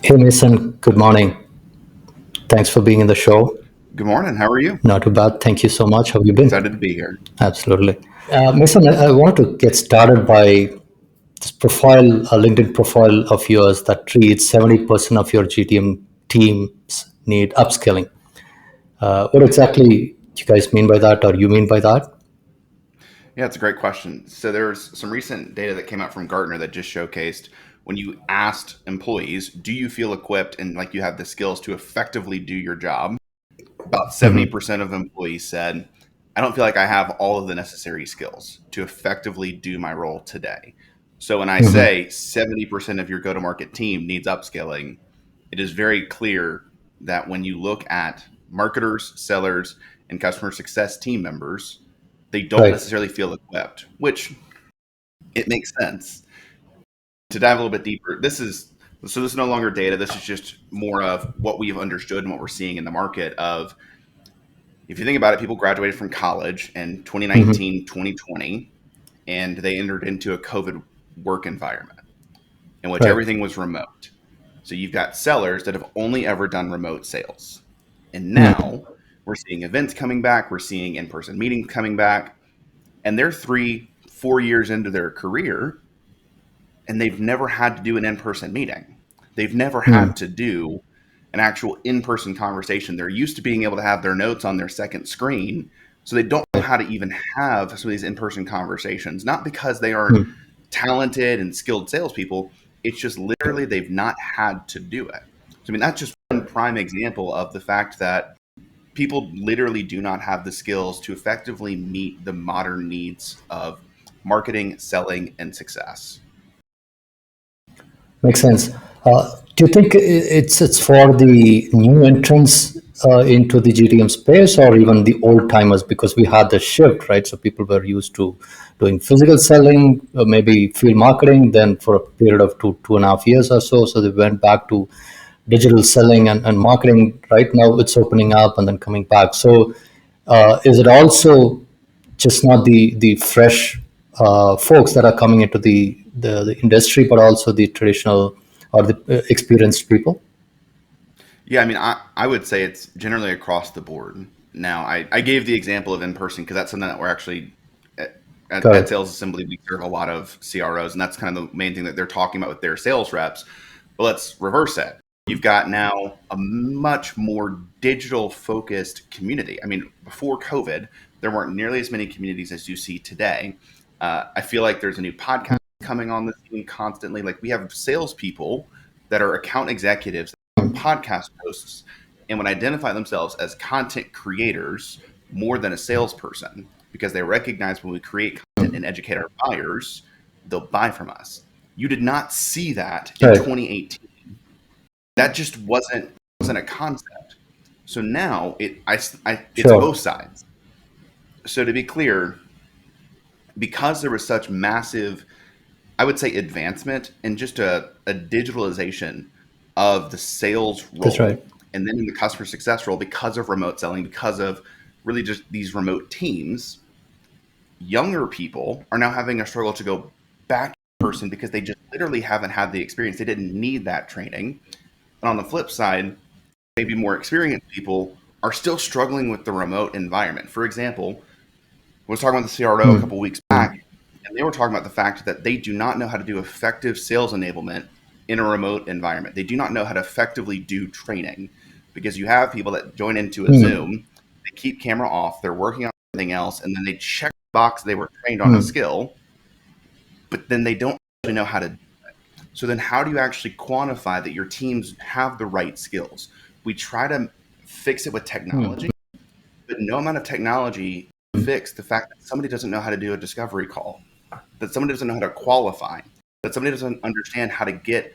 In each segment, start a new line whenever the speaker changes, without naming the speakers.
Hey Mason, good morning. Thanks for being in the show.
Good morning. How are you?
Not too bad. Thank you so much. How have you been?
Excited to be here.
Absolutely. Mason, I wanted to get started by this profile, a LinkedIn profile of yours that reads 70% of your GTM teams need upskilling. What exactly do you guys mean by that, or you mean by that?
Yeah, it's a great question. So there's some recent data that came out from Gartner that just showcased when you asked employees, do you feel equipped and like you have the skills to effectively do your job? About
Hmm.
70% of employees said, I don't feel like I have all of the necessary skills to effectively do my role today. So when I
Hmm.
say 70% of your go to market team needs upskilling, it is very clear that when you look at marketers, sellers, and customer success team members, they don't
Right.
necessarily feel equipped, which it makes sense. To dive a little bit deeper, this is no longer data. This is just more of what we've understood and what we're seeing in the market of if you think about it, people graduated from college in
Hmm.
2019, 2020, and they entered into a COVID work environment in which
Right.
everything was remote. So you've got sellers that have only ever done remote sales. And
Hmm.
now we're seeing events coming back, we're seeing in person meetings coming back, and they're 3, 4 years into their career and they've never had to do an in person meeting. They've never
Hmm.
had to do an actual in person conversation. They're used to being able to have their notes on their second screen. So they don't know
Right.
how to even have some of these in person conversations, not because they aren't
Hmm.
talented and skilled salespeople. It's just literally they've not had to do it. So, I mean, that's just one prime example of the fact that people literally do not have the skills to effectively meet the modern needs of marketing, selling, and success.
Makes sense. Do you think it's for the new entrants into the GTM space, or even the old timers? Because we had the shift, right? So people were used to doing physical selling, maybe field marketing. Then for a period of 2.5 years or so, so they went back to digital selling and marketing. Right now, it's opening up and then coming back. So is it also just not the fresh folks that are coming into the industry, but also the traditional or the experienced people?
Yeah, I mean, I would say it's generally across the board. Now, I gave the example of in person because that's something that we're actually at
Correct.
Sales Assembly. We serve a lot of CROs, and that's kind of the main thing that they're talking about with their sales reps. But let's reverse it. You've got now a much more digital focused community. I mean, before COVID, there weren't nearly as many communities as you see today. I feel like there's a new podcast coming on the scene constantly. Like we have salespeople that are account executives podcast hosts and would identify themselves as content creators more than a salesperson because they recognize when we create content and educate our buyers, they'll buy from us. You did not see that in
Right.
2018. That just wasn't a concept. So now it's
Sure.
both sides. So to be clear, because there was such massive, I would say, advancement and just a digitalization of the sales
That's right.
role and then in the customer success role because of remote selling, because of really just these remote teams, younger people are now having a struggle to go back in person because they just literally haven't had the experience. They didn't need that training. And on the flip side, maybe more experienced people are still struggling with the remote environment. For example, I was talking with the CRO a
Hmm.
couple weeks back, and they were talking about the fact that they do not know how to do effective sales enablement in a remote environment. They do not know how to effectively do training because you have people that join into a
Hmm.
Zoom, they keep camera off, they're working on something else, and then they check the box they were trained on a
Hmm.
skill, but then they don't actually know how to. So then, how do you actually quantify that your teams have the right skills? We try to fix it with
Hmm.
technology, but no amount of technology fix the fact that somebody doesn't know how to do a discovery call, that somebody doesn't know how to qualify, that somebody doesn't understand how to get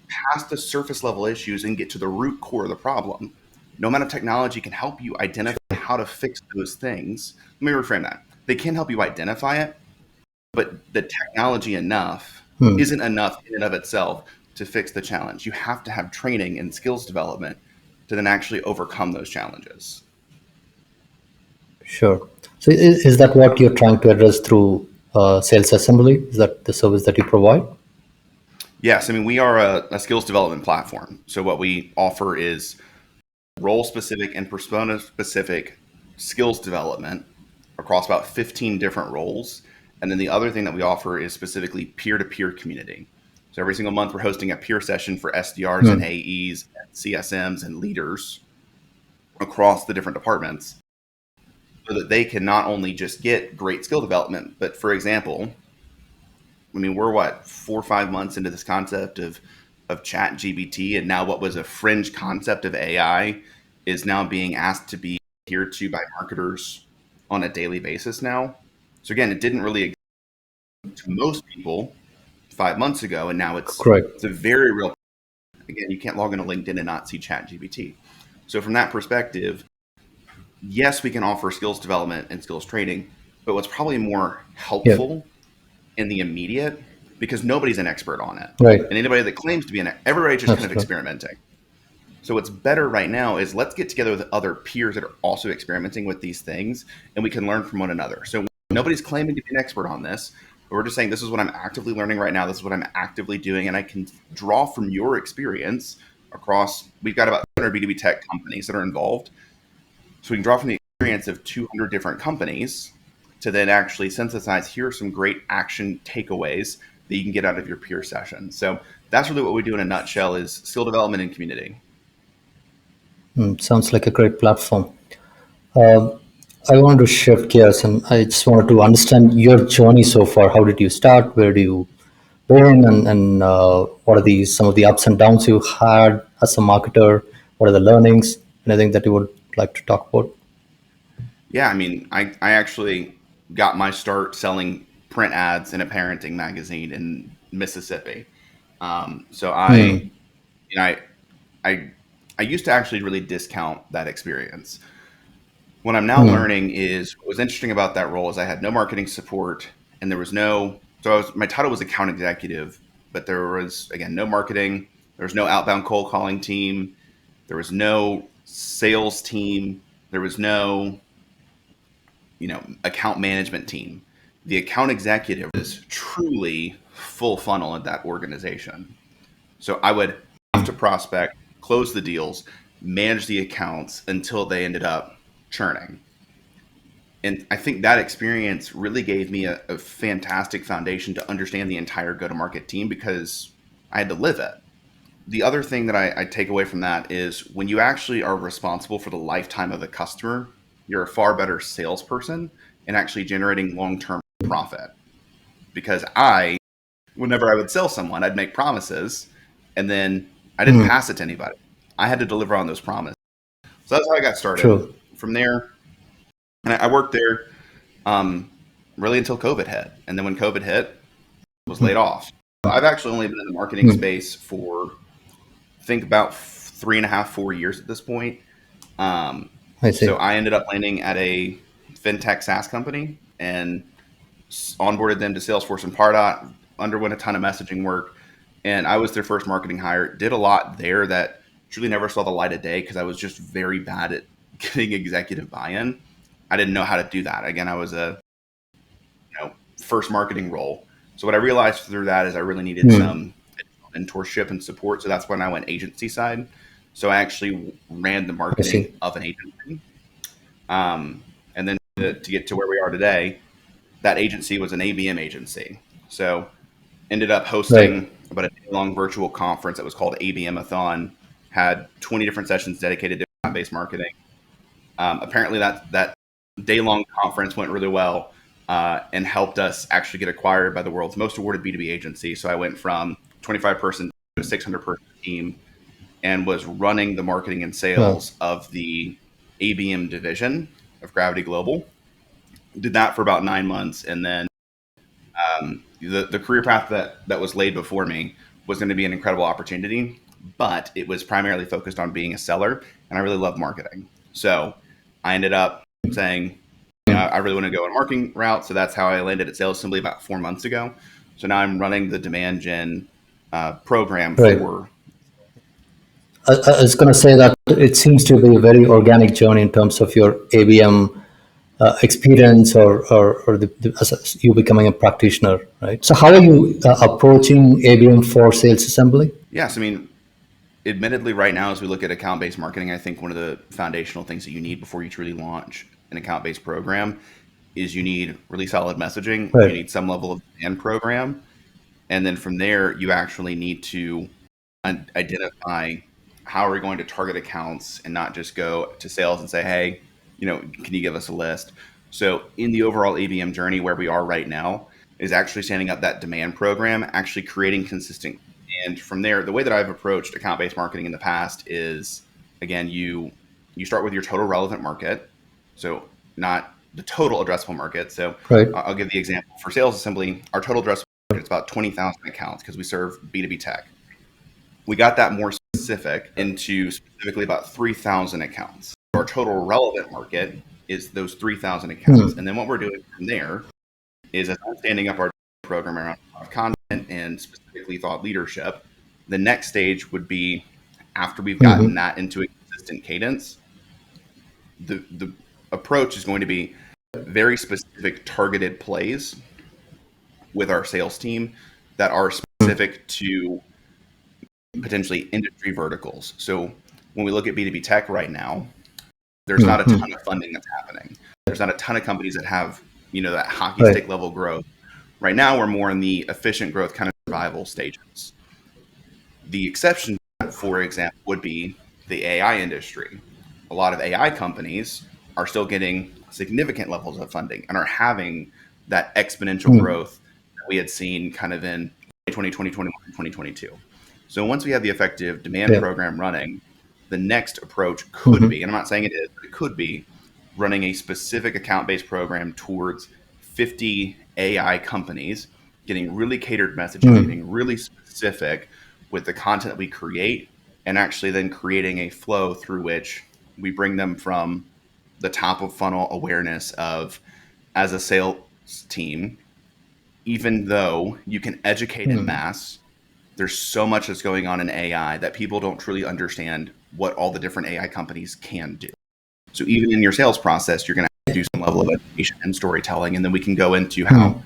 past the surface level issues and get to the root core of the problem. No amount of technology can help you identify how to fix those things. Let me reframe that. They can help you identify it, but the technology enough
Hmm.
isn't enough in and of itself to fix the challenge. You have to have training and skills development to then actually overcome those challenges.
Sure. So is that what you're trying to address through sales assembly? Is that the service that you provide?
Yes, I mean, we are a skills development platform. So what we offer is role specific and persona specific skills development across about 15 different roles. And then the other thing that we offer is specifically peer to peer community. So every single month, we're hosting a peer session for SDRs and
Hmm.
AEs, and CSMs, and leaders across the different departments so that they can not only just get great skill development, but for example, I mean, we're what 4 or 5 months into this concept of Chat GBT, and now what was a fringe concept of AI is now being asked to be adhered to by marketers on a daily basis now. So again, it didn't really exist to most people 5 months ago, and now it's
Correct.
a very real. Again, you can't log into LinkedIn and not see Chat GBT. So from that perspective, yes, we can offer skills development and skills training, but what's probably more
Yeah.
helpful in the immediate, because nobody's an expert on it.
Right.
And anybody that claims to be everybody's just kind of
Absolutely.
experimenting. So what's better right now is let's get together with other peers that are also experimenting with these things and we can learn from one another. So nobody's claiming to be an expert on this, but we're just saying this is what I'm actively learning right now. This is what I'm actively doing. And I can draw from your experience across, we've got about 200 B2B tech companies that are involved. So we can draw from the experience of 200 different companies to then actually synthesize here are some great action takeaways that you can get out of your peer session. So that's really what we do in a nutshell is skill development and community.
Sounds like a great platform. Um, I want to shift gears, and I just wanted to understand your journey so far. How did you start? Where do you begin? And what are some of the ups and downs you had as a marketer? What are the learnings? Anything that you would like to talk about?
Yeah, I mean, I actually got my start selling print ads in a parenting magazine in Mississippi. So
Hmm.
you know, I, I used to actually really discount that experience. What I'm now
Hmm.
learning is what was interesting about that role is I had no marketing support and there was no, so my title was account executive, but there was, again, no marketing. There was no outbound cold calling team. There was no sales team. There was no, account management team. The account executive was truly full funnel at that organization. So I would have to prospect, close the deals, manage the accounts until they ended up churning. And I think that experience really gave me a fantastic foundation to understand the entire go to market team because I had to live it. The other thing that I take away from that is when you actually are responsible for the lifetime of the customer, you're a far better salesperson and actually generating long term profit. Because whenever I would sell someone, I'd make promises and then I didn't
Hmm.
pass it to anybody. I had to deliver on those promises. So that's how I got started.
True.
From there, and I worked there um, really until COVID hit. And then when COVID hit, I was laid off. I've actually only been in the marketing
Hmm.
space for think about 3.5, 4 years at this point. Um,
I
so
see.
I ended up landing at a fintech SaaS company and onboarded them to Salesforce and Pardot, underwent a ton of messaging work. And I was their first marketing hire. Did a lot there that truly never saw the light of day because I was just very bad at getting executive buy-in. I didn't know how to do that. Again, I was a first marketing role. So what I realized through that is I really needed
Hmm.
some mentorship and support. So that's when I went agency side. So I actually ran the
I
marketing
see.
of an agency. And then to get to where we are today, that agency was an ABM agency. So ended up
Right.
hosting about a day-long virtual conference that was called ABM-a-thon. Had 20 different sessions dedicated to account-based marketing. Apparently, that day-long conference went really well and helped us actually get acquired by the world's most awarded B2B agency. So I went from 25-person to a 600-person team and was running the marketing and
Well,
sales of the ABM division of Gravity Global. Did that for about 9 months, and then the career path that was laid before me was going to be an incredible opportunity, but it was primarily focused on being a seller, and I really love marketing. So I ended up saying, I really want to go a marketing route. So that's how I landed at Sales Assembly about 4 months ago. So now I'm running the demand gen program
right.
for.
I was going to say that it seems to be a very organic journey in terms of your ABM experience or as you becoming a practitioner, right? So how are you approaching ABM for sales assembly?
Yes, I mean, admittedly, right now, as we look at account based marketing, I think one of the foundational things that you need before you truly launch an account based program is you need really solid messaging, you
Right.
need some level of demand program, and then from there, you actually need to identify how are we going to target accounts and not just go to sales and say, hey, can you give us a list? So in the overall ABM journey where we are right now is actually standing up that demand program, actually creating consistent. And from there, the way that I've approached account-based marketing in the past is, again, you start with your total relevant market. So not the total addressable market. So
Right.
I'll give the example for sales assembly. Our total addressable market is about 20,000 accounts because we serve B2B tech. We got that more specific into specifically about 3,000 accounts. Our total relevant market is those 3,000 accounts. And then what we're doing from there is as I'm standing up our program around content and specifically thought leadership, the next stage would be after we've gotten
Mm-hmm.
that into a consistent cadence, the approach is going to be very specific targeted plays with our sales team that are specific to potentially industry verticals. So when we look at B2B tech right now, there's not a ton
Mm-hmm.
of funding that's happening. There's not a ton of companies that have, that hockey
Right.
stick level growth. Right now, we're more in the efficient growth kind of survival stages. The exception, for example, would be the AI industry. A lot of AI companies are still getting significant levels of funding and are having that exponential
Mm.
growth that we had seen kind of in 2020, 2021, 2022. So once we have the effective demand
Yeah.
program running, the next approach could
Mm-hmm.
be, and I'm not saying it is, but it could be running a specific account based program towards 50 AI companies, getting really catered messaging,
Mm.
getting really specific with the content that we create, and actually then creating a flow through which we bring them from the top of funnel awareness of as a sales team, even though you can educate in
Mm.
mass, there's so much that's going on in AI that people don't truly understand what all the different AI companies can do. So even in your sales process, you're going to do some level of education and storytelling, and then we can go into how
Mm.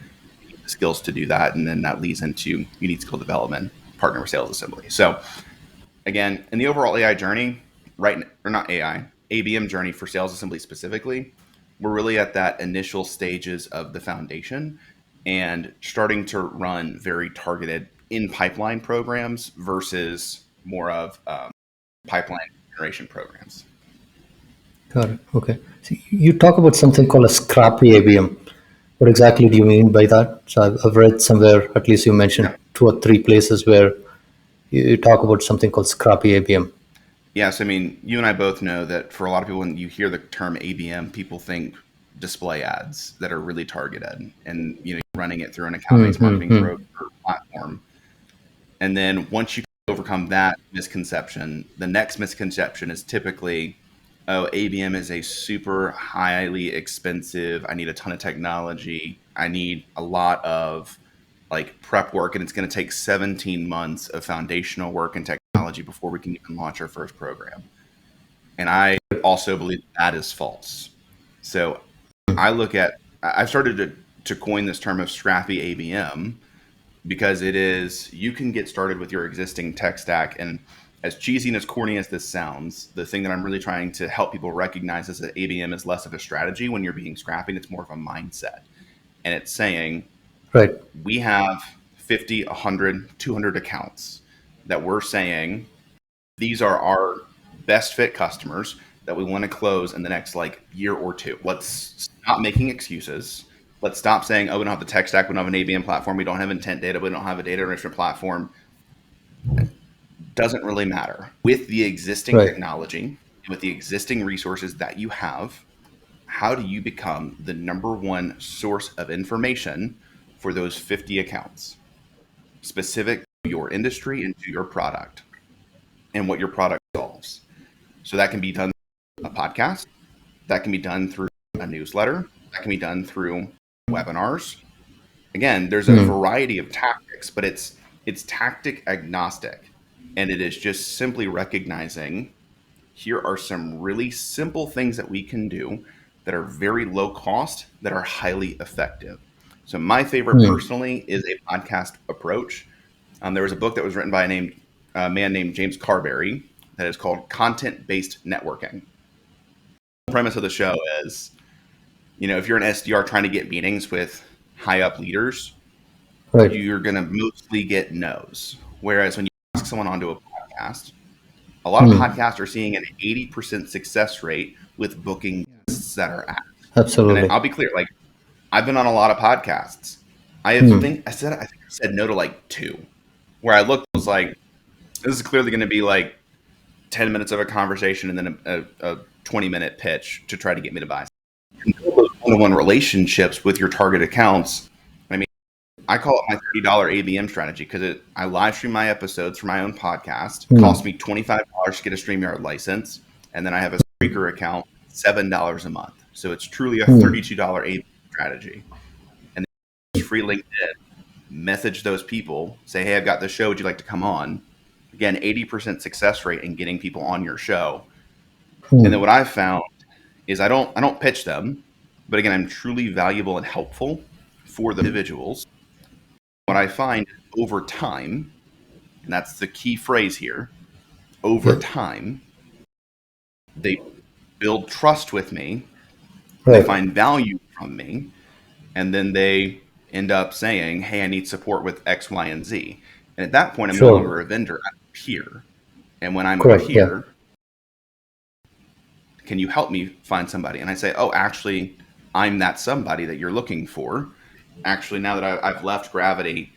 the skills to do that, and then that leads into unique skill development, partner with sales assembly. So again, in the overall AI journey, right or not AI, ABM journey for sales assembly specifically, we're really at that initial stages of the foundation and starting to run very targeted in pipeline programs versus more of pipeline generation programs.
Got it. Okay. So you talk about something called a Scrappy ABM. What exactly do you mean by that? So I've read somewhere, at least you mentioned
Yeah.
two or three places where you talk about something called Scrappy ABM.
Yes, I mean, you and I both know that for a lot of people, when you hear the term ABM, people think display ads that are really targeted, and running it through an account-based marketing
Mm-hmm.
platform. And then once you overcome that misconception, the next misconception is typically, oh, ABM is a super highly expensive. I need a ton of technology. I need a lot of like prep work, and it's going to take 17 months of foundational work and technology before we can even launch our first program. And I also believe that is false. So I've started to coin this term of scrappy ABM because it is, you can get started with your existing tech stack. And as cheesy and as corny as this sounds, the thing that I'm really trying to help people recognize is that ABM is less of a strategy when you're being scrappy. It's more of a mindset. And it's saying,
Right.
we have 50, 100, 200 accounts that we're saying these are our best fit customers that we want to close in the next like year or two. Let's stop making excuses. Let's stop saying, oh, we don't have the tech stack, we don't have an ABM platform, we don't have intent data, we don't have a data enrichment platform. Doesn't really matter. With the existing
Right.
technology and with the existing resources that you have, how do you become the number one source of information for those 50 accounts specific to your industry and to your product and what your product solves? So that can be done through a podcast, that can be done through a newsletter, that can be done through webinars. Again, there's a
Mm.
variety of tactics, but it's tactic agnostic, and it is just simply recognizing here are some really simple things that we can do that are very low cost that are highly effective. So my favorite personally is a podcast approach. There was a book that was written by a man named James Carberry that is called Content Based Networking. The premise of the show is, if you're an SDR trying to get meetings with high up leaders,
Right.
you're going to mostly get no's. Whereas when you ask someone onto a podcast, a lot of podcasts are seeing an 80% success rate with booking guests that are asked. And
Absolutely.
I'll be clear, like I've been on a lot of podcasts. I think I said no to like 2, where I looked, was like, this is clearly going to be like 10 minutes of a conversation and then a 20-minute pitch to try to get me to buy. And those one-on-one relationships with your target accounts. I mean, I call it my $30 ABM strategy because I live stream my episodes for my own podcast. It costs me $25 to get a StreamYard license, and then I have a Spreaker account, $7 a month. So it's truly a $32 ABM strategy. And then free LinkedIn, message those people, say, hey, I've got this show. Would you like to come on? Again, 80% success rate in getting people on your show. And then what I've found is I don't pitch them, but again, I'm truly valuable and helpful for the individuals. What I find over time, and that's the key phrase here, over time, they build trust with me, they find value from me, and then they end up saying, hey, I need support with X, Y, and Z. And at that point, I'm no longer a vendor, I'm a peer. And when I'm a peer, can you help me find somebody? And I say, oh, actually, I'm that somebody that you're looking for. Actually, now that I've left Gravity,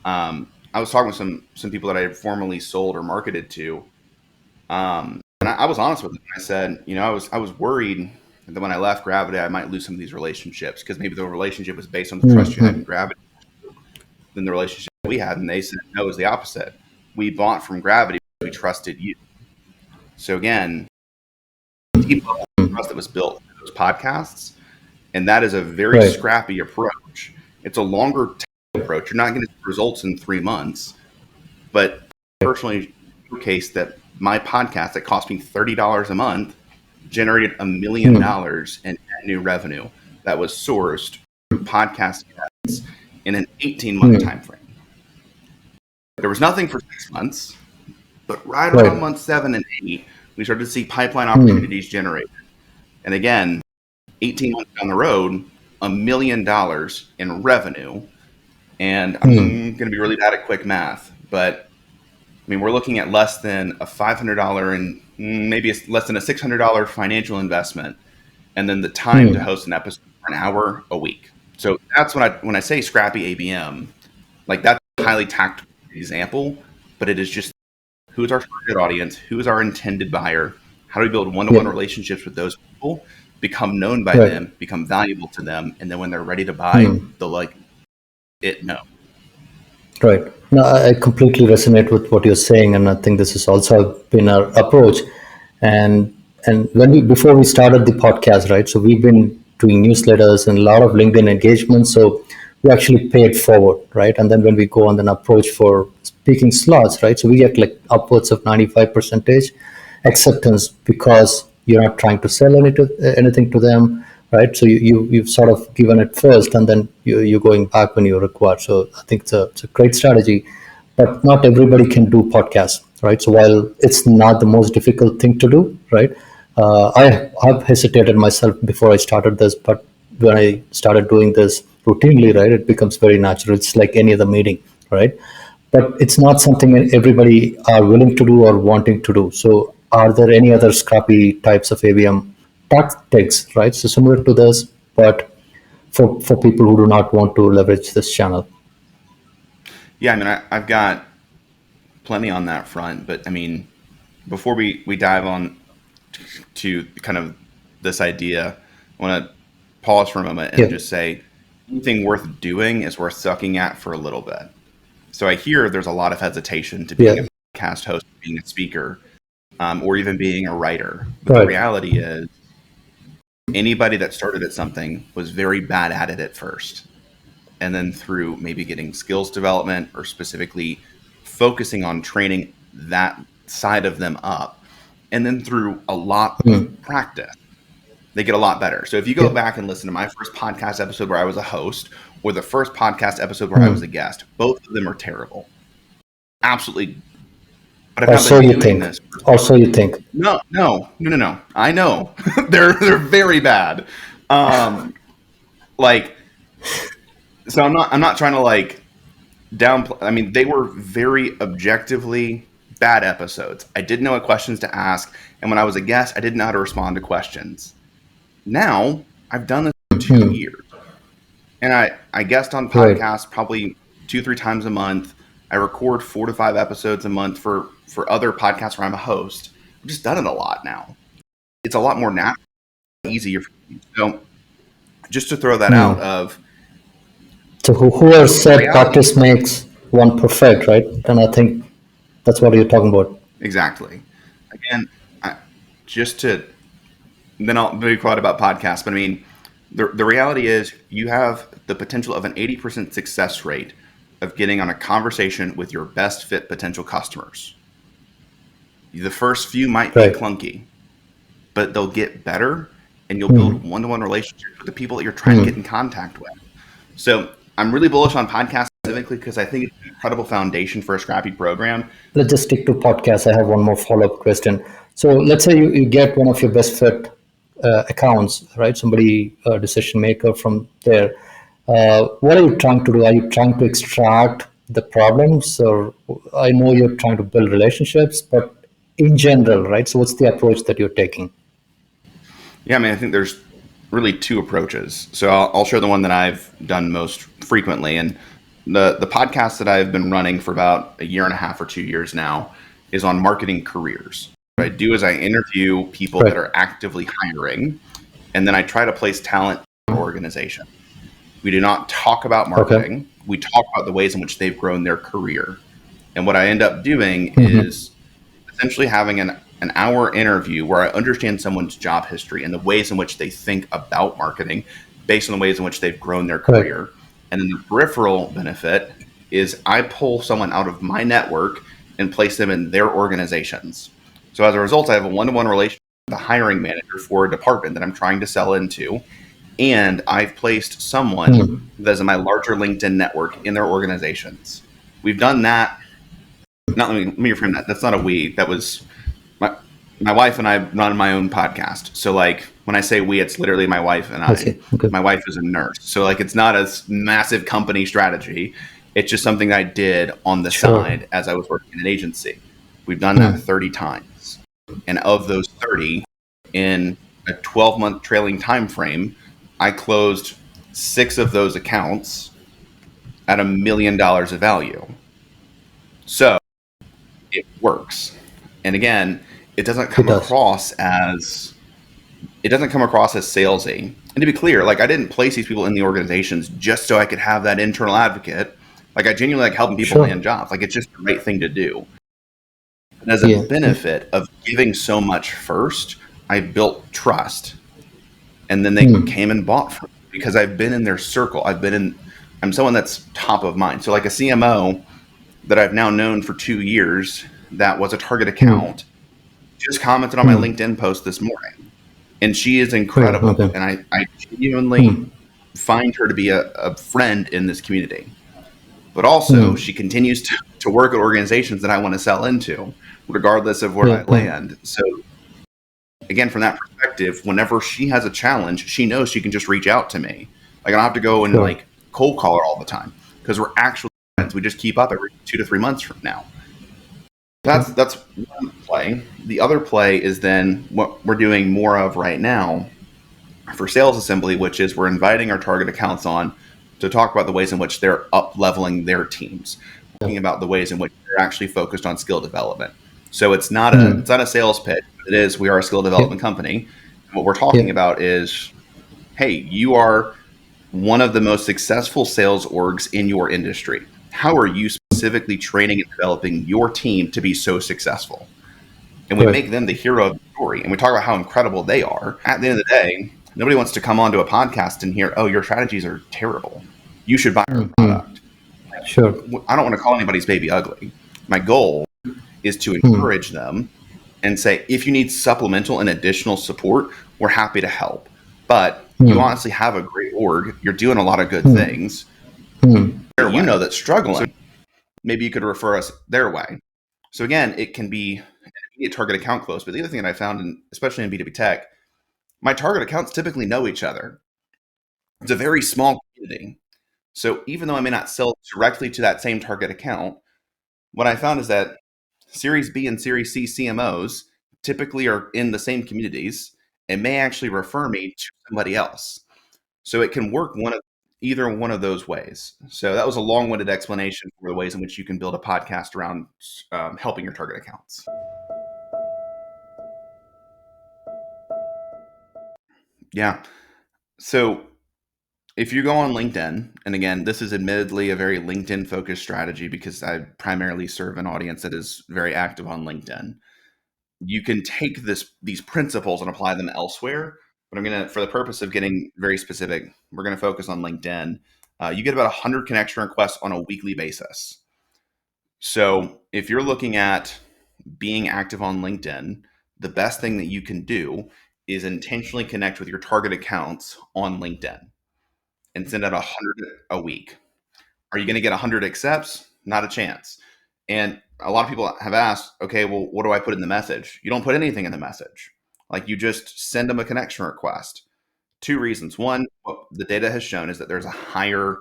I was talking with some people that I had formerly sold or marketed to. And I was honest with them. I said, I was worried that when I left Gravity, I might lose some of these relationships because maybe the relationship was based on the trust you had in Gravity than the relationship we had. And they said, no, it was the opposite. We bought from Gravity. We trusted you. So again, deep level trust that was built in those podcasts. And that is a very scrappy approach. It's a longer approach. You're not going to see results in 3 months. But personally showcase that my podcast that cost me $30 a month generated $1 million in new revenue that was sourced through podcast guests in an 18-month time frame. There was nothing for 6 months, but right around month 7 and 8, we started to see pipeline opportunities generated. And again, 18 months down the road, $1 million in revenue. And I'm going to be really bad at quick math, but I mean, we're looking at less than a $500 and maybe less than a $600 financial investment, and then the time to host an episode for an hour a week. So that's when I say Scrappy ABM, like that's a highly tactical example, but it is just who is our target audience, who is our intended buyer, how do we build one-to-one relationships with those people, become known by them, become valuable to them, and then when they're ready to buy, they'll like it. No.
Right. No, I completely resonate with what you're saying, and I think this has also been our approach. And before we started the podcast, right? So we've been doing newsletters and a lot of LinkedIn engagement. So we actually pay it forward, right? And then when we go on an approach for speaking slots, right? So we get like upwards of 95% acceptance because you're not trying to sell anything to them, right? So you've sort of given it first, and then you're going back when you're required. So I think it's a great strategy, but not everybody can do podcasts, right? So while it's not the most difficult thing to do, right? I've hesitated myself before I started this, but when I started doing this routinely, right, it becomes very natural. It's like any other meeting, right? But it's not something everybody are willing to do or wanting to do. So are there any other scrappy types of ABM tactics, right? So similar to this, but for people who do not want to leverage this channel.
Yeah, I mean, I've got plenty on that front, but I mean, before we dive on to kind of this idea, I want to pause for a moment and just say anything worth doing is worth sucking at for a little bit. So I hear there's a lot of hesitation to being a podcast host, being a speaker, or even being a writer. But the reality is anybody that started at something was very bad at it at first. And then through maybe getting skills development or specifically focusing on training that side of them up, and then through a lot of practice, They get a lot better. So if you go back and listen to my first podcast episode where I was a host or the first podcast episode where I was a guest, both of them are terrible. Absolutely. But I've now
Also,
been
you
doing
think.
this.
Also, you think.
No. I know. they're very bad. Like, so I'm not trying to like downplay. I mean, they were very objectively bad episodes. I didn't know what questions to ask, and when I was a guest, I didn't know how to respond to questions. Now I've done this for 2 years, and I guest on podcasts probably 2-3 times a month. I record 4 to 5 episodes a month for other podcasts where I'm a host. I've just done it a lot now. It's a lot more natural, easier for me. So just to throw that out of.
So whoever said practice makes one perfect, right? And I think that's what you're talking about.
Exactly. Again, then I'll be quiet about podcasts, but I mean, the reality is you have the potential of an 80% success rate of getting on a conversation with your best fit potential customers. The first few might be clunky, but they'll get better and you'll build one-to-one relationships with the people that you're trying to get in contact with. So I'm really bullish on podcasts specifically because I think it's an incredible foundation for a Scrappy program.
Let's just stick to podcasts. I have one more follow-up question. So let's say you get one of your best fit accounts, right? Somebody, a decision maker from there. What are you trying to do? Are you trying to extract the problems? Or I know you're trying to build relationships, but in general, right? So what's the approach that you're taking?
Yeah, I mean, I think there's really 2 approaches. So I'll share the one that I've done most frequently. And the podcast that I've been running for about a year and a half or 2 years now is on marketing careers. What I do is I interview people that are actively hiring, and then I try to place talent in our organization. We do not talk about marketing. We talk about the ways in which they've grown their career. And what I end up doing is essentially having an hour interview where I understand someone's job history and the ways in which they think about marketing based on the ways in which they've grown their career. And then the peripheral benefit is I pull someone out of my network and place them in their organizations. So as a result, I have a one-to-one relationship with the hiring manager for a department that I'm trying to sell into. And I've placed someone that's in my larger LinkedIn network in their organizations. We've done that. Let me reframe that. That's not a we. That was my wife and I run my own podcast. So like when I say we, it's literally my wife and I. My wife is a nurse. So like it's not a massive company strategy. It's just something I did on the side as I was working in an agency. We've done that 30 times. And of those 30, in a 12-month trailing time frame, I closed 6 of those accounts at $1 million of value. So it works. And again, it doesn't come across as salesy. And to be clear, like I didn't place these people in the organizations just so I could have that internal advocate. Like I genuinely like helping people land jobs. Like it's just the right thing to do. And as a benefit of giving so much first, I built trust. And then they came and bought from me because I've been in their circle. I'm someone that's top of mind. So like a CMO that I've now known for 2 years that was a target account just commented on my LinkedIn post this morning. And she is incredible. And I genuinely find her to be a friend in this community. But also she continues to work at organizations that I want to sell into, regardless of where I land. So again, from that perspective, whenever she has a challenge, she knows she can just reach out to me. Like I don't have to go and like cold call her all the time because we're actually friends. We just keep up every 2 to 3 months from now. That's one play. The other play is then what we're doing more of right now for Sales Assembly, which is we're inviting our target accounts on to talk about the ways in which they're up leveling their teams, talking about the ways in which they're actually focused on skill development. So it's not a sales pitch. It is, we are a skill development company. And what we're talking about is, hey, you are one of the most successful sales orgs in your industry. How are you specifically training and developing your team to be so successful? And we make them the hero of the story. And we talk about how incredible they are. At the end of the day, nobody wants to come onto a podcast and hear, oh, your strategies are terrible. You should buy our product. I don't want to call anybody's baby ugly. My goal is to encourage them and say, if you need supplemental and additional support, we're happy to help. But you
Hmm.
honestly have a great org. You're doing a lot of good
Hmm.
things.
Hmm.
That you know that's struggling. Maybe you could refer us their way. So again, it can be an immediate target account close. But the other thing that I found, especially in B2B tech, my target accounts typically know each other. It's a very small community. So even though I may not sell directly to that same target account, what I found is that Series B and Series C CMOs typically are in the same communities and may actually refer me to somebody else. So it can work either one of those ways. So that was a long-winded explanation for the ways in which you can build a podcast around helping your target accounts. Yeah. So if you go on LinkedIn, and again, this is admittedly a very LinkedIn focused strategy because I primarily serve an audience that is very active on LinkedIn. You can take these principles and apply them elsewhere. But I'm gonna, for the purpose of getting very specific, we're gonna focus on LinkedIn. You get about 100 connection requests on a weekly basis. So if you're looking at being active on LinkedIn, the best thing that you can do is intentionally connect with your target accounts on LinkedIn and send out 100 a week. Are you going to get 100 accepts? Not a chance. And a lot of people have asked, okay, well, what do I put in the message? You don't put anything in the message. Like you just send them a connection request. Two reasons. One, what the data has shown is that there's a higher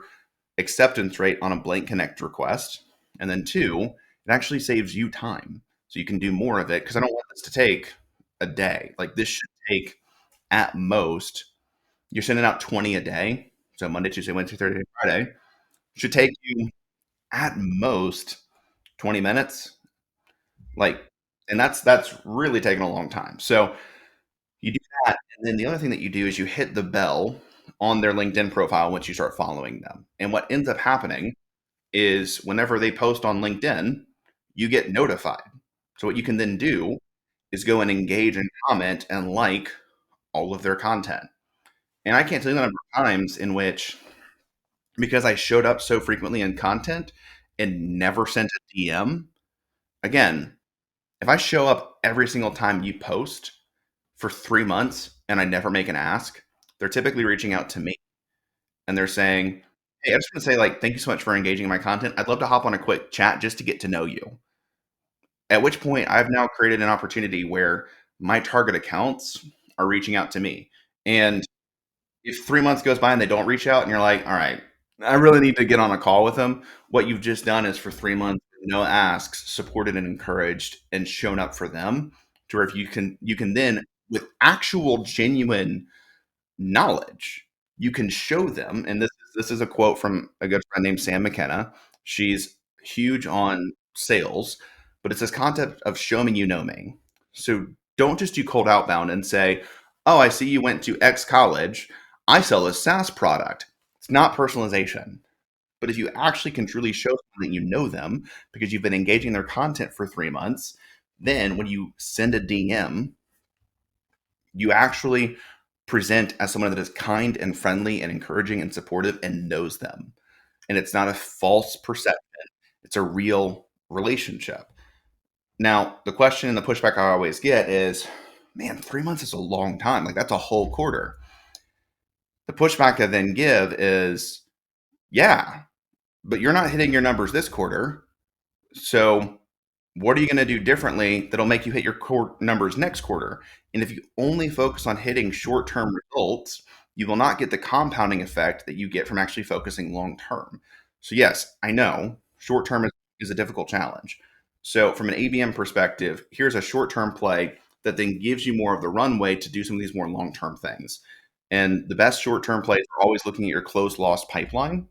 acceptance rate on a blank connect request. And then two, it actually saves you time. So you can do more of it because I don't want this to take a day. Like this should take at most, you're sending out 20 a day. So Monday, Tuesday, Wednesday, Thursday, Friday should take you at most 20 minutes. Like, and that's really taking a long time. So you do that. And then the other thing that you do is you hit the bell on their LinkedIn profile once you start following them. And what ends up happening is whenever they post on LinkedIn, you get notified. So what you can then do is go and engage and comment and like all of their content. And I can't tell you the number of times in which, because I showed up so frequently in content and never sent a DM, again, if I show up every single time you post for 3 months and I never make an ask, they're typically reaching out to me and they're saying, hey, I just want to say, like, thank you so much for engaging in my content. I'd love to hop on a quick chat just to get to know you. At which point, I've now created an opportunity where my target accounts are reaching out to me. And if 3 months goes by and they don't reach out, and you're like, all right, I really need to get on a call with them, what you've just done is for 3 months, no asks, supported and encouraged and shown up for them to where if you can then with actual genuine knowledge, you can show them. And this is a quote from a good friend named Sam McKenna. She's huge on sales, but it's this concept of show me you know me. So don't just do cold outbound and say, oh, I see you went to X college. I sell a SaaS product. It's not personalization. But if you actually can truly show someone that you know them because you've been engaging their content for 3 months, then when you send a DM, you actually present as someone that is kind and friendly and encouraging and supportive and knows them. And it's not a false perception, it's a real relationship. Now, the question and the pushback I always get is, man, 3 months is a long time. Like, that's a whole quarter. The pushback I then give is, yeah, but you're not hitting your numbers this quarter. So what are you going to do differently that'll make you hit your core numbers next quarter? And if you only focus on hitting short term results, you will not get the compounding effect that you get from actually focusing long term. So, yes, I know short term is a difficult challenge. So, from an ABM perspective, here's a short term play that then gives you more of the runway to do some of these more long term things. And the best short term plays are always looking at your closed loss pipeline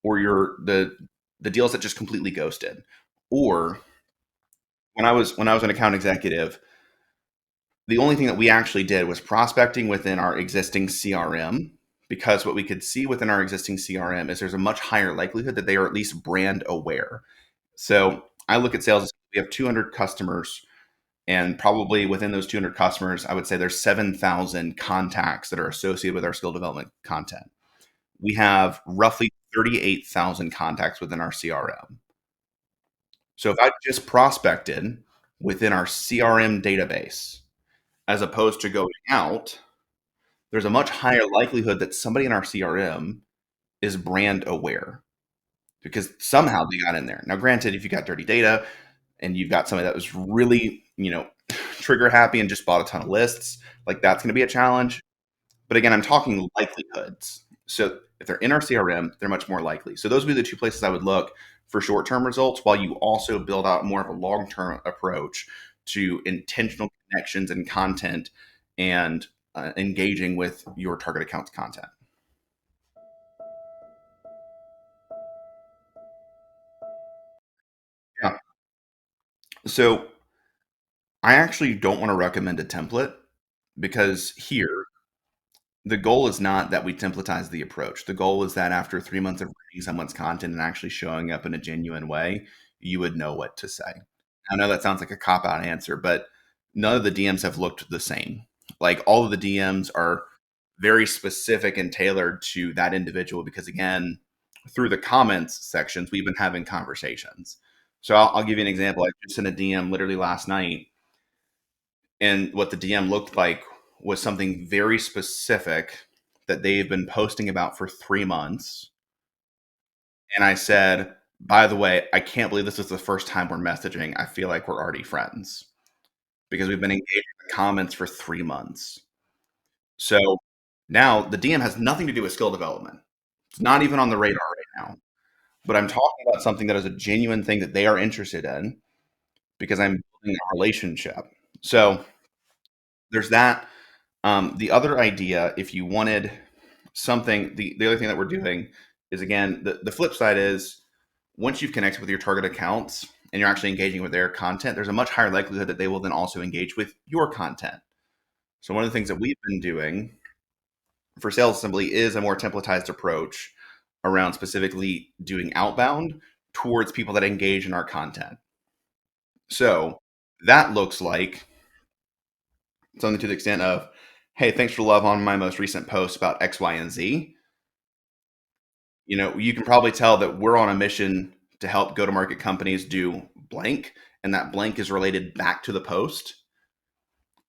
or the deals that just completely ghosted. Or when I was an account executive, the only thing that we actually did was prospecting within our existing CRM because what we could see within our existing CRM is there's a much higher likelihood that they are at least brand aware. So I look at sales, we have 200 customers, and probably within those 200 customers, I would say there's 7,000 contacts that are associated with our skill development content. We have roughly 38,000 contacts within our CRM. So if I just prospected within our CRM database, as opposed to going out, there's a much higher likelihood that somebody in our CRM is brand aware because somehow they got in there. Now, granted, if you got dirty data and you've got somebody that was really, trigger happy and just bought a ton of lists, like that's going to be a challenge. But again, I'm talking likelihoods. So if they're in our CRM, they're much more likely. So those would be the two places I would look for short-term results while you also build out more of a long-term approach to intentional connections and content and engaging with your target accounts content. Yeah. So I actually don't want to recommend a template because here the goal is not that we templatize the approach. The goal is that after 3 months of reading someone's content and actually showing up in a genuine way, you would know what to say. I know that sounds like a cop out answer, but none of the DMs have looked the same. Like all of the DMs are very specific and tailored to that individual because, again, through the comments sections, we've been having conversations. So I'll give you an example. I just sent a DM literally last night, and what the DM looked like was something very specific that they've been posting about for 3 months. And I said, by the way, I can't believe this is the first time we're messaging. I feel like we're already friends because we've been engaging in the comments for 3 months. So now the DM has nothing to do with skill development. It's not even on the radar right now. But I'm talking about something that is a genuine thing that they are interested in because I'm building a relationship. So there's that. The other idea, if you wanted something, the other thing that we're doing is, again, the flip side is once you've connected with your target accounts and you're actually engaging with their content, there's a much higher likelihood that they will then also engage with your content. So one of the things that we've been doing for Sales Assembly is a more templatized approach around specifically doing outbound towards people that engage in our content. So that looks like something to the extent of, hey, thanks for love on my most recent post about X, Y, and Z. You can probably tell that we're on a mission to help go to market companies do blank, and that blank is related back to the post.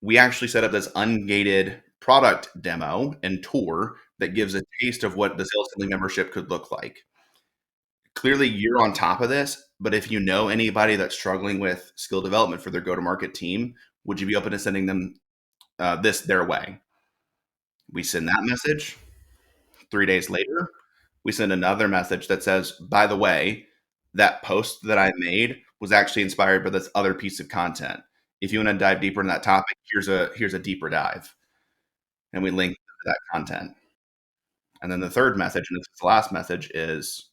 We actually set up this ungated product demo and tour that gives a taste of what the Sales Assembly membership could look like. Clearly, you're on top of this, but if you know anybody that's struggling with skill development for their go to market team, would you be open to sending them this their way? We send that message. 3 days later, we send another message that says, by the way, that post that I made was actually inspired by this other piece of content. If you want to dive deeper in that topic, here's a deeper dive. And we link to that content. And then the third message, and this is the last message, is,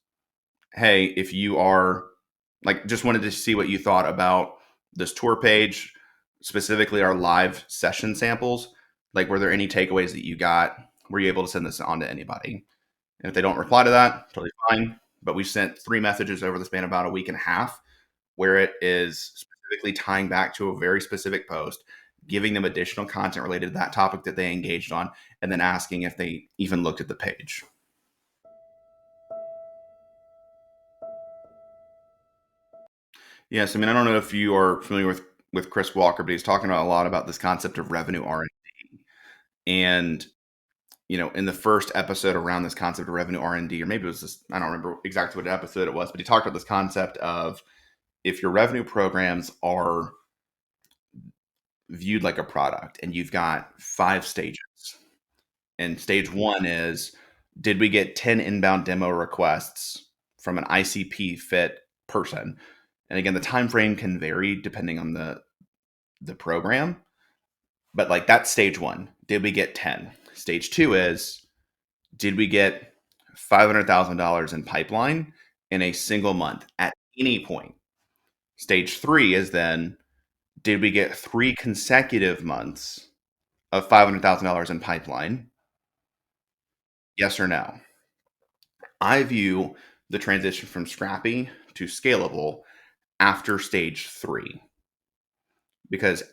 hey, if you are like, just wanted to see what you thought about this tour page, specifically our live session samples. Like, were there any takeaways that you got? Were you able to send this on to anybody? And if they don't reply to that, totally fine. But we've sent 3 messages over the span of about a week and a half where it is specifically tying back to a very specific post, giving them additional content related to that topic that they engaged on, and then asking if they even looked at the page. Yes, I mean, I don't know if you are familiar with Chris Walker, but he's talking about a lot about this concept of revenue R&D. And in the first episode around this concept of revenue R&D, or maybe it was this, I don't remember exactly what episode it was, but he talked about this concept of if your revenue programs are viewed like a product and you've got 5 stages, and stage 1 is, did we get 10 inbound demo requests from an ICP fit person? And again, the time frame can vary depending on the program, but like that's stage 1. Did we get 10? Stage 2 is, did we get $500,000 in pipeline in a single month at any point? Stage 3 is then, did we get 3 consecutive months of $500,000 in pipeline? Yes or no? I view the transition from Scrappy to scalable after stage 3, because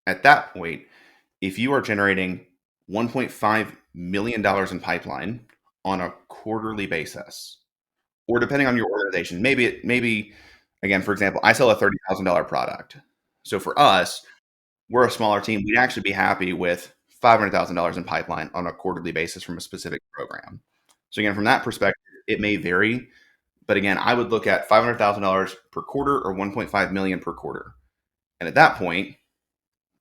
at that point, if you are generating $1.5 million in pipeline on a quarterly basis, or depending on your organization, maybe again, for example, I sell a $30,000 product. So for us, we're a smaller team. We'd actually be happy with $500,000 in pipeline on a quarterly basis from a specific program. So again, from that perspective, it may vary, but again, I would look at $500,000 per quarter or 1.5 million per quarter. And at that point,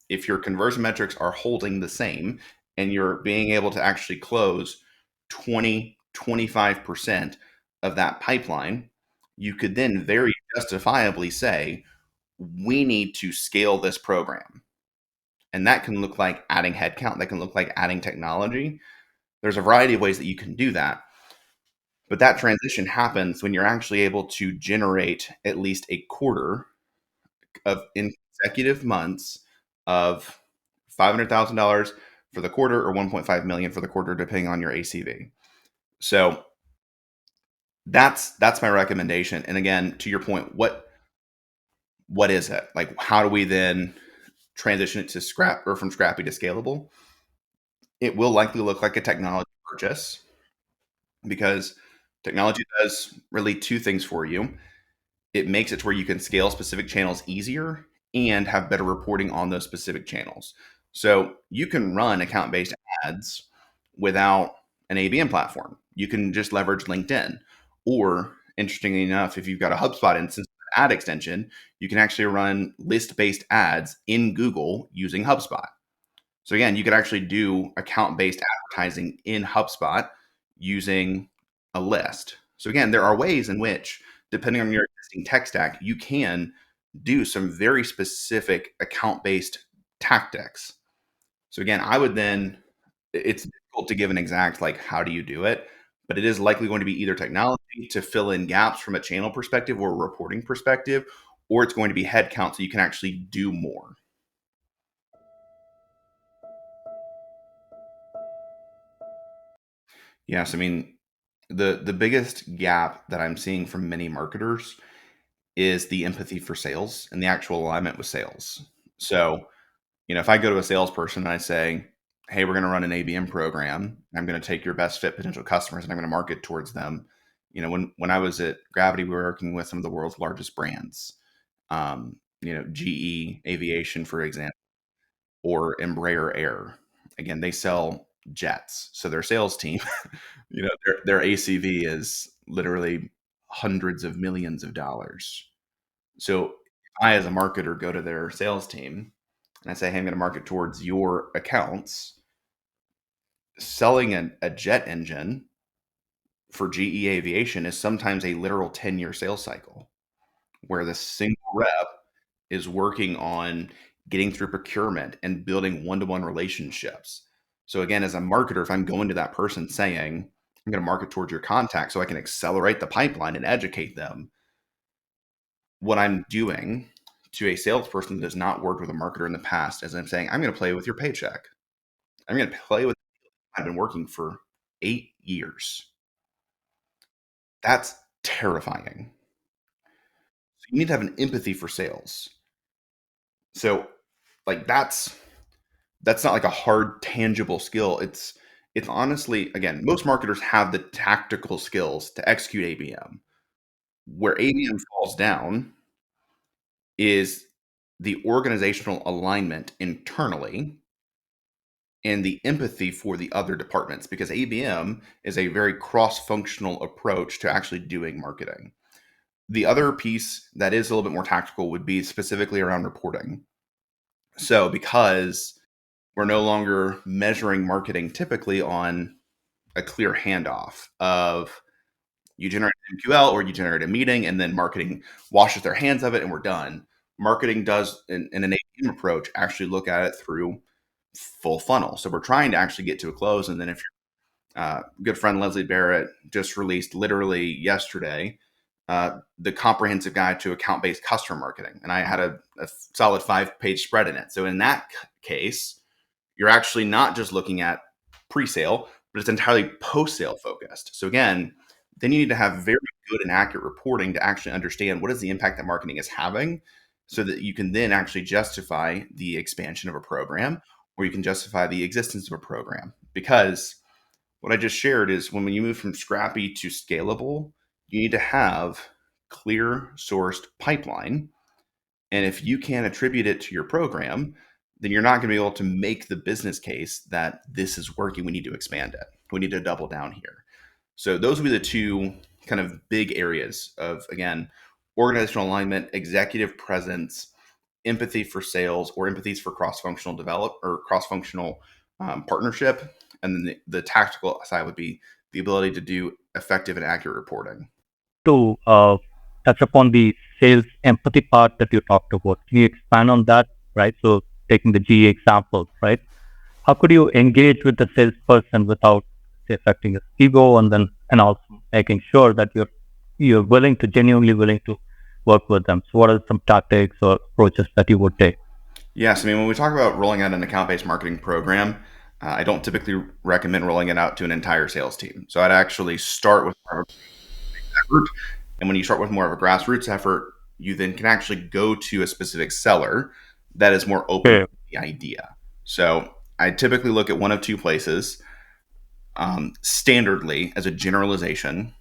if your conversion metrics are holding the same and you're being able to actually close 20, 25% of that pipeline, you could then very justifiably say, we need to scale this program. And that can look like adding headcount, that can look like adding technology. There's a variety of ways that you can do that. But that transition happens when you're actually able to generate at least a quarter of in consecutive months of $500,000 for the quarter or 1.5 million for the quarter, depending on your ACV. So that's my recommendation. And again, to your point, what is it? Like, how do we then transition it to scrap or from scrappy to scalable? It will likely look like a technology purchase because technology does really two things for you. It makes it to where you can scale specific channels easier and have better reporting on those specific channels. So you can run account based ads without an ABM platform. You can just leverage LinkedIn. Or, interestingly enough, if you've got a HubSpot instance ad extension, you can actually run list based ads in Google using HubSpot. So again, you could actually do account-based advertising in HubSpot using a list. So again, there are ways in which, depending on your existing tech stack, you can do some very specific account-based tactics. So again, I would then, it's difficult to give an exact, like, how do you do it? But it is likely going to be either technology to fill in gaps from a channel perspective or a reporting perspective, or it's going to be headcount so you can actually do more. Yes, I mean, the biggest gap that I'm seeing from many marketers is the empathy for sales and the actual alignment with sales. So, if I go to a salesperson and I say, "Hey, we're going to run an ABM program. I'm going to take your best fit potential customers and I'm going to market towards them." When I was at Gravity, we were working with some of the world's largest brands. GE Aviation, for example, or Embraer Air. Again, they sell jets, so their sales team, their ACV is literally hundreds of millions of dollars. So if I, as a marketer, go to their sales team and I say, "Hey, I'm going to market towards your accounts," selling a jet engine for GE Aviation is sometimes a literal 10-year sales cycle where the single rep is working on getting through procurement and building one-to-one relationships. So again, as a marketer, if I'm going to that person saying, "I'm going to market towards your contact so I can accelerate the pipeline and educate them," what I'm doing to a salesperson that has not worked with a marketer in the past is I'm saying, "I'm going to play with your paycheck. I'm going to play with, I've been working for 8 years." That's terrifying. So you need to have an empathy for sales. So like that's not like a hard tangible skill. It's honestly, again, most marketers have the tactical skills to execute ABM. Where ABM falls down is the organizational alignment internally and the empathy for the other departments, because ABM is a very cross-functional approach to actually doing marketing. The other piece that is a little bit more tactical would be specifically around reporting. So because we're no longer measuring marketing typically on a clear handoff of, you generate an MQL or you generate a meeting and then marketing washes their hands of it and we're done. Marketing does, in an ABM approach, actually look at it through full funnel. So we're trying to actually get to a close. And then if your good friend Leslie Barrett just released literally yesterday the comprehensive guide to account-based customer marketing. And I had a solid 5-page spread in it. So in that case, you're actually not just looking at pre-sale, but it's entirely post-sale focused. So again, then you need to have very good and accurate reporting to actually understand what is the impact that marketing is having so that you can then actually justify the expansion of a program or you can justify the existence of a program. Because what I just shared is when you move from scrappy to scalable, you need to have clear sourced pipeline. And if you can attribute it to your program, then you're not going to be able to make the business case that this is working. We need to expand it. We need to double down here. So those would be the two kind of big areas of, again, organizational alignment, executive presence, empathy for sales, or empathies for cross-functional develop or cross-functional partnership. And then the tactical side would be the ability to do effective and accurate reporting.
To touch upon the sales empathy part that you talked about, can you expand on that? Right. So taking the GE example, right? How could you engage with the salesperson without say, affecting his ego, and also making sure that you're willing to genuinely willing to work with them? So what are some tactics or approaches that you would take?
Yes, I mean, when we talk about rolling out an account-based marketing program, I don't typically recommend rolling it out to an entire sales team. So I'd actually start with more of an effort. And when you start with more of a grassroots effort, you then can actually go to a specific seller that is more open
Okay.
to the idea. So I typically look at one of two places. Standardly, as a generalization,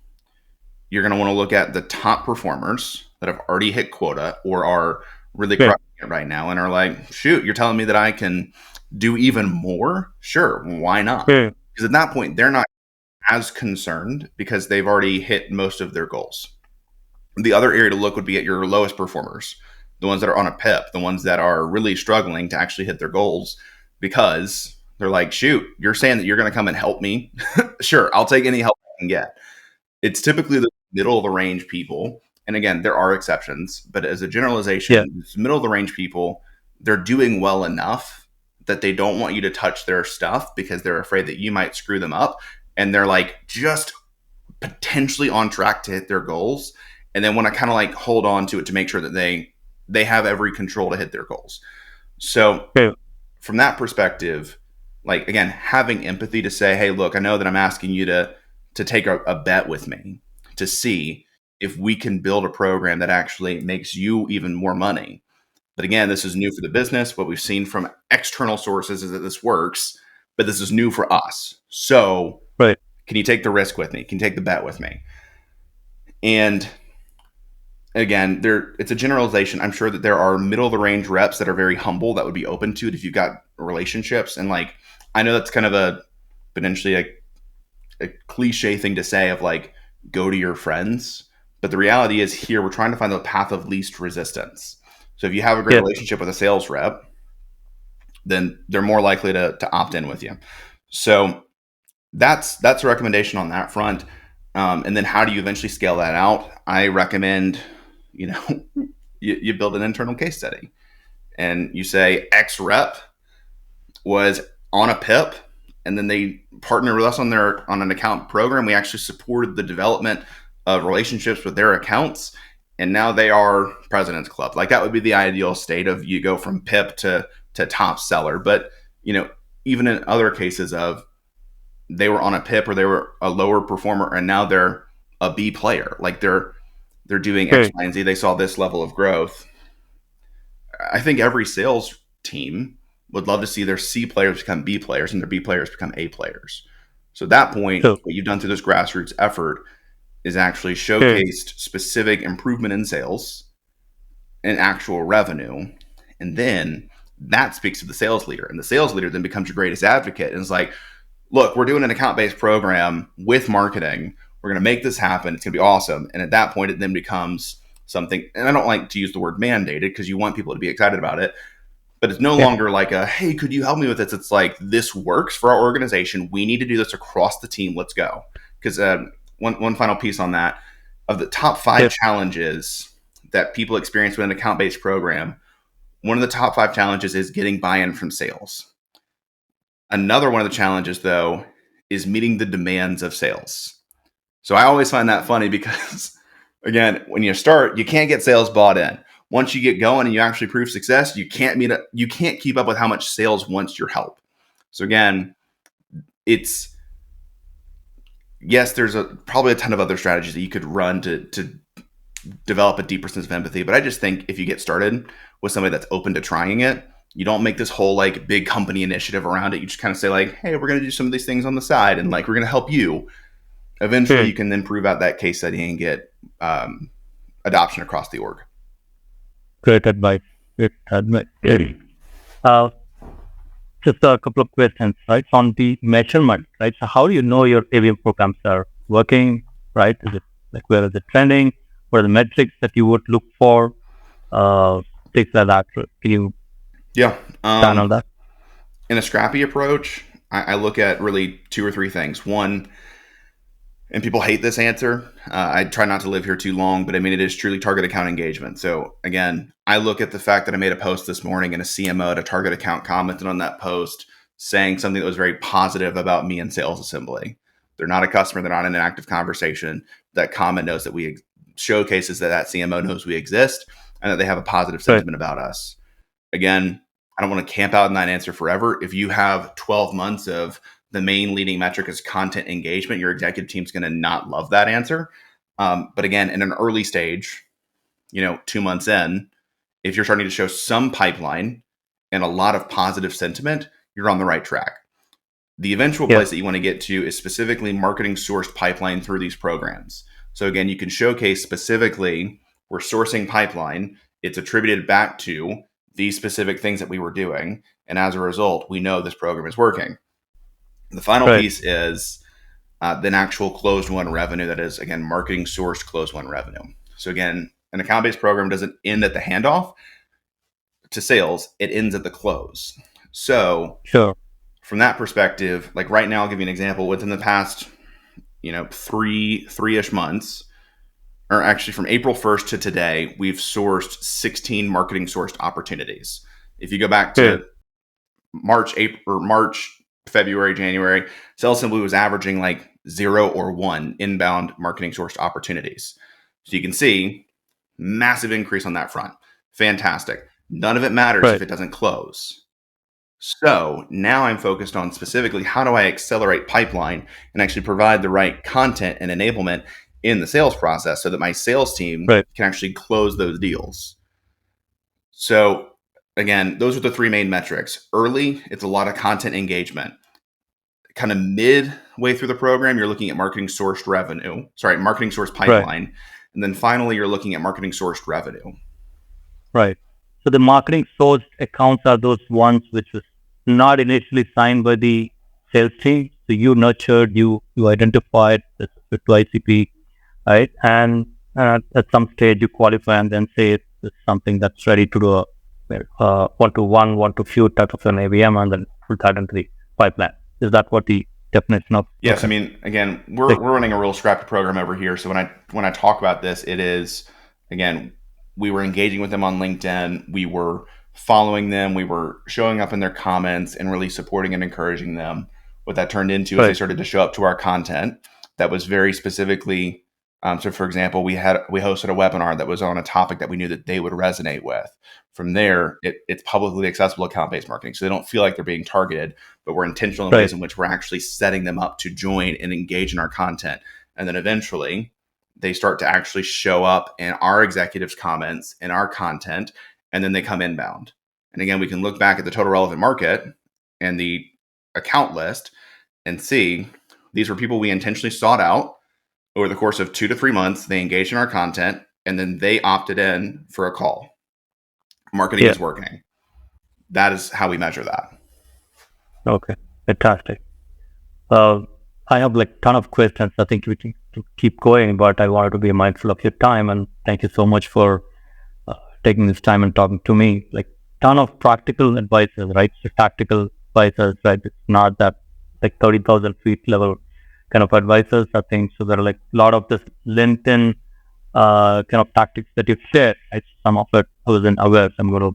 you're going to want to look at the top performers that have already hit quota or are really
Okay.
crushing it right now and are like, shoot, you're telling me that I can do even more? Sure, why not?
Okay.
Because at that point, they're not as concerned because they've already hit most of their goals. The other area to look would be at your lowest performers, the ones that are on a PIP, the ones that are really struggling to actually hit their goals because they're like, shoot, you're saying that you're going to come and help me? Sure, I'll take any help I can get. It's typically the middle of the range people. And again, there are exceptions, but as a
Yeah.
generalization, middle of the range people, they're doing well enough that they don't want you to touch their stuff because they're afraid that you might screw them up. And they're like just potentially on track to hit their goals. And then want to kind of like hold on to it to make sure that they have every control to hit their goals. So
Okay.
from that perspective, like again, having empathy to say, hey, look, I know that I'm asking you to take a bet with me to see if we can build a program that actually makes you even more money. But again, this is new for the business. What we've seen from external sources is that this works, but this is new for us. So
Right.
can you take the risk with me? Can you take the bet with me? And again, it's a generalization. I'm sure that there are middle of the range reps that are very humble that would be open to it if you've got relationships. And like, I know that's kind of a potentially a cliche thing to say of like, go to your friends. But the reality is here, we're trying to find the path of least resistance. So if you have a great
Yeah.
relationship with a sales rep, then they're more likely to opt in with you. So that's a recommendation on that front. And then how do you eventually scale that out? I recommend, you know, you build an internal case study and you say X rep was on a PIP and then they partner with us on an account program. We actually supported the development of relationships with their accounts and now they are President's Club. Like that would be the ideal state of you go from PIP to top seller. But you know, even in other cases of they were on a PIP or they were a lower performer and now they're a B player. Like they're doing X,
Okay.
Y, and Z. They saw this level of growth. I think every sales team would love to see their C players become B players and their B players become A players. So at that point,
So
what you've done through this grassroots effort is actually
okay.
showcased specific improvement in sales and actual revenue. And then that speaks to the sales leader. And the sales leader then becomes your greatest advocate and is like, look, we're doing an account-based program with marketing. We're going to make this happen. It's going to be awesome. And at that point, it then becomes something, and I don't like to use the word mandated because you want people to be excited about it, but it's no
Yeah.
longer like a, hey, could you help me with this? It's like, this works for our organization. We need to do this across the team. Let's go. Because one final piece on that, of the top five
Yeah.
challenges that people experience with an account-based program, one of the top five challenges is getting buy-in from sales. Another one of the challenges, though, is meeting the demands of sales. So I always find that funny because, again, when you start, you can't get sales bought in. Once you get going and you actually prove success, you can't keep up with how much sales wants your help. So again, it's yes, there's probably a ton of other strategies that you could run to develop a deeper sense of empathy. But I just think if you get started with somebody that's open to trying it, you don't make this whole like big company initiative around it. You just kind of say like, hey, we're going to do some of these things on the side and like we're going to help you. Eventually,
Okay.
you can then prove out that case study and get adoption across the org.
Great advice. Great advice. Yeah. just a couple of questions, right? On the measurement, right? So how do you know your ABM programs are working, right? Is it like where is it trending? What are the metrics that you would look for? Uh, Things like that. Can you
Yeah.
stand on that?
In a Scrappy approach, I look at really two or three things. One, and people hate this answer. I try not to live here too long, but I mean, it is truly target account engagement. So again, I look at the fact that I made a post this morning and a CMO at a target account commented on that post saying something that was very positive about me and Sales Assembly. They're not a customer. They're not in an active conversation. That comment knows that we showcases that CMO knows we exist and that they have a positive sentiment about us. Again, I don't want to camp out in that answer forever. If you have 12 months of the main leading metric is content engagement, your executive team's going to not love that answer. But again, in an early stage, 2 months in, if you're starting to show some pipeline and a lot of positive sentiment, you're on the right track. The eventual place that you want to get to is specifically marketing sourced pipeline through these programs. So again, you can showcase specifically we're sourcing pipeline. It's attributed back to these specific things that we were doing. And as a result, we know this program is working. The final piece is then actual closed won revenue. That is, again, marketing sourced closed won revenue. So again, an account-based program doesn't end at the handoff to sales. It ends at the close. So from that perspective, like right now, I'll give you an example. Within the past, three-ish months, or actually from April 1st to today, we've sourced 16 marketing sourced opportunities. If you go back to March, February, January, Sales Assembly was averaging like 0 or 1 inbound marketing sourced opportunities. So you can see massive increase on that front. Fantastic. None of it matters if it doesn't close. So now I'm focused on specifically how do I accelerate pipeline and actually provide the right content and enablement in the sales process so that my sales team can actually close those deals. So again, those are the three main metrics. Early, it's a lot of content engagement. Kind of midway through the program, you're looking at marketing sourced pipeline. And then finally, you're looking at marketing sourced revenue.
Right. So the marketing sourced accounts are those ones which was not initially signed by the sales team. So you nurtured, you identified the ICP, right? And at some stage you qualify and then say it's something that's ready to do a one-to-one, one-to-few type of an ABM and then put that into the pipeline. Is that what the definition of?
Yes. Okay. I mean, again, we're running a real Scrappy program over here. So when I talk about this, it is, again, we were engaging with them on LinkedIn. We were following them. We were showing up in their comments and really supporting and encouraging them. What that turned into is they started to show up to our content that was very specifically. So for example, we hosted a webinar that was on a topic that we knew that they would resonate with. From there, it's publicly accessible account-based marketing. So they don't feel like they're being targeted, but we're intentional in ways in which we're actually setting them up to join and engage in our content. And then eventually they start to actually show up in our executives' comments and our content, and then they come inbound. And again, we can look back at the total relevant market and the account list and see these were people we intentionally sought out over the course of 2 to 3 months. They engaged in our content, and then they opted in for a call. Marketing is working. That is how we measure that.
Okay, fantastic. I have like ton of questions. I think we can keep going, but I wanted to be mindful of your time, and thank you so much for taking this time and talking to me. Like ton of practical advices, right? So tactical advices, right? It's not that like 30,000 feet level kind of advices. I think so. There are like a lot of this LinkedIn kind of tactics that you've shared. Right? Some of it I wasn't aware. So I'm going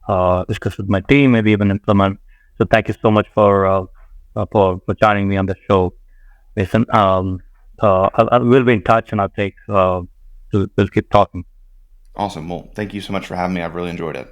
to discuss with my team, maybe even implement. So thank you so much for joining me on the show, Mason. We'll be in touch, and I'll take. We'll keep talking.
Awesome. Well, thank you so much for having me. I've really enjoyed it.